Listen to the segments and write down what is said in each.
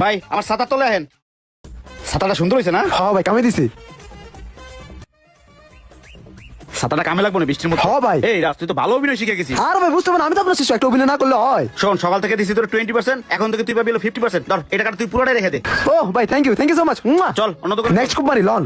ভাই আমার ছাতা তলে আহেন। ছাতাটা সুন্দর হয়েছে না? হ্যাঁ ভাই কামে দিছি। ছাতাটা কামে লাগবো না বৃষ্টির মধ্যে? হ্যাঁ ভাই। এই রাজ তুই তো ভালো অভিনয় শিখে গেছিস। আর ভাই বুঝতে পারেন আমি তো আপনার শিষ্য, একটা অভিনয় না করলে হয়। শোন, সকাল থেকে দিছি তোর 20%, এখন থেকে তুই পাবি 50%। ধর এই টাকাটা তুই পুরোটাই রেখে দে। ও ভাই থ্যাংক ইউ সো মাচ। চল অন্য দোকান। নেক্সট কোম্পানি লন।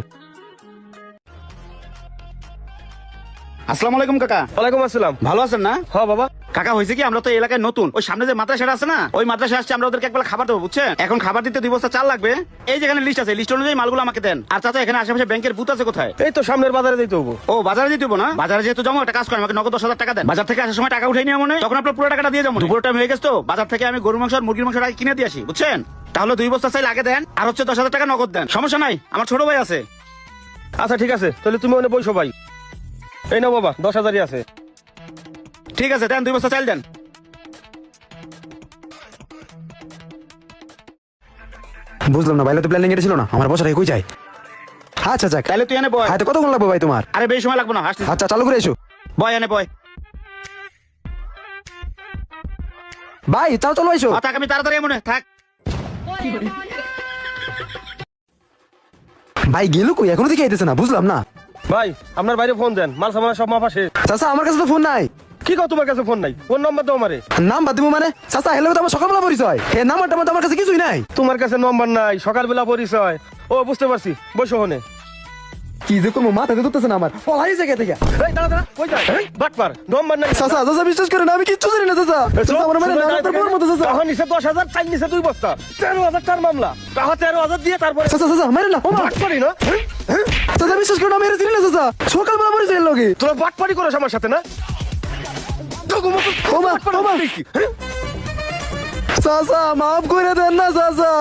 আসসালামু আলাইকুম কাকা। ওয়ালাইকুম আসসালাম। ভালো আছেন না? হ্যাঁ বাবা। কাকা হয়েছে কি, আমরা তো এই এলাকায় নতুন, ওই সামনে যে মাদ্রাসাটা আছে না, ওই মাদ্রাসা আসছে, আমরা ওদেরকে একবেলা খাবার দেবো বুঝছেন। এখন খাবার দিতে 2 বস্তা চাল লাগবে। এই যেখানে লিস্ট আছে, লিস্ট অনুযায়ী মালগুলো আমাকে দেন। আর চাচা এখানে আশেপাশে ব্যাংকের বুথ আছে কোথায়? এই তো সামনের বাজারে যাইতে হবো। ও বাজারে যেতে হবো না? বাজারে যেহেতু যাবো, একটা কাজ করেন, আমাকে নগদ 10,000 টাকা দেন। বাজার থেকে আসার সময় টাকা উঠে নিয়ে মনে, তখন আপনার পুরো টাকাটা দিয়ে যাবো। দুপুর টাইম হয়ে গেছে তো, বাজার থেকে আমি গরু মাংস আর মুরগির মাংস আগে কিনে দিয়ে আসি বুঝছেন। তাহলে 2 বস্তা চাইলে আগে দেন, আর হচ্ছে 10,000 টাকা নগদ দেন। সমস্যা নাই, আমার ছোট ভাই আছে। আচ্ছা ঠিক আছে, তাহলে তুমি ওখানে বইসো ভাই। এই নাও বাবা, 10,000ই আছে। ঠিক আছে দেন, 2 বস্তা চাল দেন। বুঝলাম না, বাইরে তো প্ল্যানিং এটা ছিল না, আমার বছর কই যায়। আচ্ছা যাক, তাহলে তুই এনে বয়। হাতে কতক্ষণ লাগবে ভাই তোমার? আরে বেশি সময় লাগবে না, আসতে। আচ্ছা চালু করে এসো। বয় এনে বয়। ভাই চাল চলো এসো। থাক, আমি তাড়াতাড়ি মনে থাক। ভাই গেল কই, এখনো দিকে আইতেছে না, বুঝলাম না। ভাই আপনার বাইরে ফোন দেন, মাল সামান সব মাপা শেষ। চাচা আমার কাছে তো ফোন নাই। কি কও তোমার কাছে ফোন নাই? ফোন নাম্বার দাও আমারে। নাম্বার দিব মানে? চাচা হেলে তো আমার সকালবেলা পরিচয়, এই নাম্বারটা মধ্যে আমার কাছে কিছুই নাই। তোমার কাছে নাম্বার নাই, সকালবেলা পরিচয়। ও বুঝতে পারছি, বসো ওখানে। কি যে করবো মাথাতে ধরতেছে না আমার, পলাই জায়গা থেকে। এই দাঁড়া দাঁড়া, কই যায়? বাটপার, নাম্বার নাই। চাচা চাচা বিশ্বাস করেন আমি কিচ্ছু জানি না চাচা। চাচা আমার মানে নাম্বার তার মতো চাচা। তখন নিচে 10,000, চাই নিচে 2 বস্তা, 13,000 টাকার মামলা। তাহা 13,000 দিয়ে তারপরে চাচা চাচা মেরে না, ও মা। বাটপারি না? চাচা বিশ্বাস করেন আমি এর চিনি না চাচা, সকালবেলা পরিচয় লগে। তোরা বাটপারি করিস আমার সাথে না? ও মা, ও মা। চাচা মাফ করে দেন না চাচা।